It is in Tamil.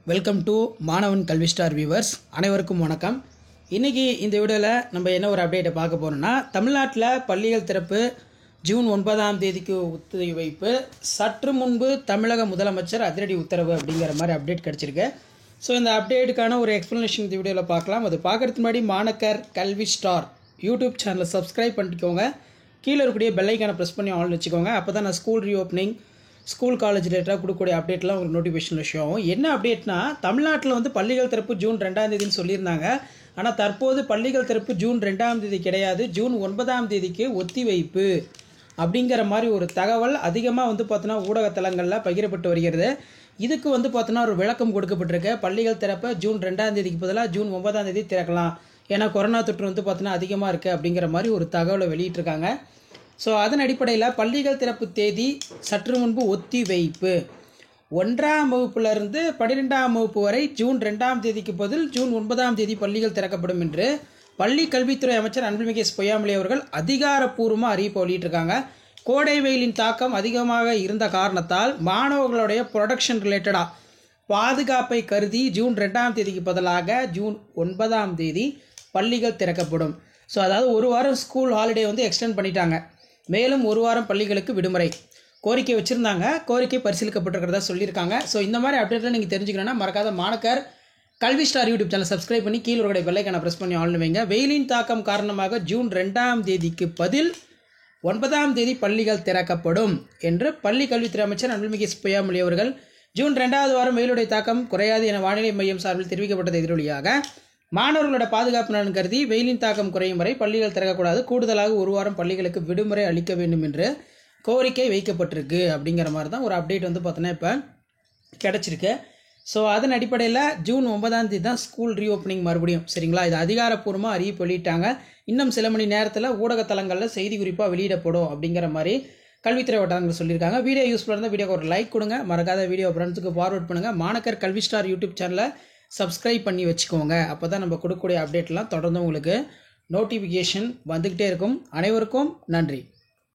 வெல்கம் டு மாணவன் கல்வி ஸ்டார் வியூவர்ஸ் அனைவருக்கும் வணக்கம். இன்றைக்கி இந்த வீடியோவில் நம்ம என்ன ஒரு அப்டேட்டை பார்க்க போகிறோம்னா, தமிழ்நாட்டில் பள்ளிகள் திறப்பு ஜூன் 9ஆம் தேதிக்கு ஒத்திவைப்பு, சற்று முன்பு தமிழக முதலமைச்சர் அதிரடி உத்தரவு அப்படிங்கிற மாதிரி அப்டேட் கிடச்சிருக்கு. ஸோ இந்த அப்டேட்டுக்கான ஒரு எக்ஸ்ப்ளனேஷன் இந்த வீடியோவில் பார்க்கலாம். அது பார்க்குறதுக்கு முன்னாடி மாணக்கர் கல்வி ஸ்டார் யூடியூப் சேனலை சப்ஸ்கிரைப் பண்ணிக்கோங்க. கீழே இருக்கக்கூடிய பெல்லைக்கான ப்ரெஸ் பண்ணி ஆன் வச்சுக்கோங்க. அப்போ தான் நான் ஸ்கூல் ரீஓப்பனிங், ஸ்கூல் காலேஜ் ரிலேட்டடாக கொடுக்கக்கூடிய அப்டேட்லாம் உங்களுக்கு நோட்டிஃபிகேஷன் விஷயம் ஆகும். என்ன அப்டேட்னா, தமிழ்நாட்டில் வந்து பள்ளிகள் திறப்பு ஜூன் 2ஆம் தேதின்னு சொல்லியிருந்தாங்க. ஆனால் தற்போது பள்ளிகள் திறப்பு ஜூன் 2ஆம் தேதி கிடையாது, ஜூன் 9ஆம் தேதிக்கு ஒத்திவைப்பு அப்படிங்கிற மாதிரி ஒரு தகவல் அதிகமாக வந்து பார்த்தோன்னா ஊடகத்தலங்களில் பகிரப்பட்டு வருகிறது. இதுக்கு வந்து பார்த்தோன்னா ஒரு விளக்கம் கொடுக்கப்பட்டிருக்கு. பள்ளிகள் திறப்பை ஜூன் 2ஆம் தேதிக்கு பதிலாக ஜூன் 9ஆம் தேதி திறக்கலாம், ஏன்னா கொரோனா தொற்று வந்து பார்த்தோன்னா அதிகமாக இருக்குது அப்படிங்கிற மாதிரி ஒரு தகவலை வெளியிட்டிருக்காங்க. ஸோ அதன் அடிப்படையில் பள்ளிகள் திறப்பு தேதி சற்று முன்பு ஒத்திவைப்பு. 1ஆம் வகுப்பிலிருந்து 12ஆம் வகுப்பு வரை ஜூன் 2ஆம் தேதிக்கு பதில் ஜூன் 9ஆம் தேதி பள்ளிகள் திறக்கப்படும் என்று பள்ளி கல்வித்துறை அமைச்சர் அன்பில்மிகு பொய்யாமொழி அவர்கள் அதிகாரப்பூர்வமாக அறிவிப்பு வெளியிட்டிருக்காங்க. கோடை வெயிலின் தாக்கம் அதிகமாக இருந்த காரணத்தால் மாணவர்களுடைய ப்ரொடக்ஷன் ரிலேட்டடாக பாதுகாப்பை கருதி ஜூன் 2ஆம் தேதிக்கு பதிலாக ஜூன் 9ஆம் தேதி பள்ளிகள் திறக்கப்படும். ஸோ அதாவது ஒரு வாரம் ஸ்கூல் ஹாலிடே வந்து எக்ஸ்டெண்ட் பண்ணிட்டாங்க. மேலும் ஒரு வாரம் பள்ளிகளுக்கு விடுமுறை கோரிக்கை வச்சுருந்தாங்க. கோரிக்கை பரிசீலிக்கப்பட்டிருக்கிறதா சொல்லியிருக்காங்க. ஸோ இந்த மாதிரி அப்டேட்லாம் நீங்கள் தெரிஞ்சுக்கணுன்னா மறக்காத மாணக்கர் கல்வி ஸ்டார் யூடியூப் சேனல் சப்ஸ்கிரைப் பண்ணி கீழே ஒரு பெல்லைக்கான ப்ரெஸ் பண்ணி ஆன் வைங்க. வெயிலின் தாக்கம் காரணமாக ஜூன் 2ஆம் தேதிக்கு பதில் 9ஆம் தேதி பள்ளிகள் திறக்கப்படும் என்று பள்ளி கல்வித்துறை அமைச்சர் அன்பில்மிகு பொய்யாமொழி அவர்கள் ஜூன் 2ஆவது வாரம் வெயிலுடைய தாக்கம் குறையாது என வானிலை மையம் சார்பில் தெரிவிக்கப்பட்டது எதிரொலியாக மாணவர்களோட பாதுகாப்பு நலன் கருதி வெயிலின் தாக்கம் குறையும் வரை பள்ளிகள் திறக்கக்கூடாது, கூடுதலாக ஒரு வாரம் பள்ளிகளுக்கு விடுமுறை அளிக்க வேண்டும் என்று கோரிக்கை வைக்கப்பட்டிருக்கு அப்படிங்கிற மாதிரி தான் ஒரு அப்டேட் வந்து பார்த்தோன்னா இப்போ கிடச்சிருக்கு. ஸோ அதன் அடிப்படையில் ஜூன் 9ஆம் தேதி தான் ஸ்கூல் ரீஓப்பனிங் மறுபடியும். சரிங்களா, இது அதிகாரப்பூர்வமாக அறிவிப்பு வெளியிட்டாங்க. இன்னும் சில மணி நேரத்தில் ஊடகத்தலங்களில் செய்தி குறிப்பாக வெளியிடப்படும் அப்படிங்கிற மாதிரி கல்வித்துறை வட்டாரங்கள் சொல்லியிருக்காங்க. வீடியோ யூஸ்ஃபுல்லாக இருந்தால் வீடியோக்கு ஒரு லைக் கொடுங்க. மறக்காத வீடியோ ஃப்ரெண்ட்ஸுக்கு ஃபார்வர்ட் பண்ணுங்கள். மாணக்கர் கல்வி ஸ்டார் யூடியூப் சேனலை சப்ஸ்கிரைப் பண்ணி வச்சுக்கோங்க. அப்போ தான் நம்ம கொடுக்கக்கூடிய அப்டேட்லாம் தொடர்ந்து உங்களுக்கு நோட்டிஃபிகேஷன் வந்துக்கிட்டே இருக்கும். அனைவருக்கும் நன்றி.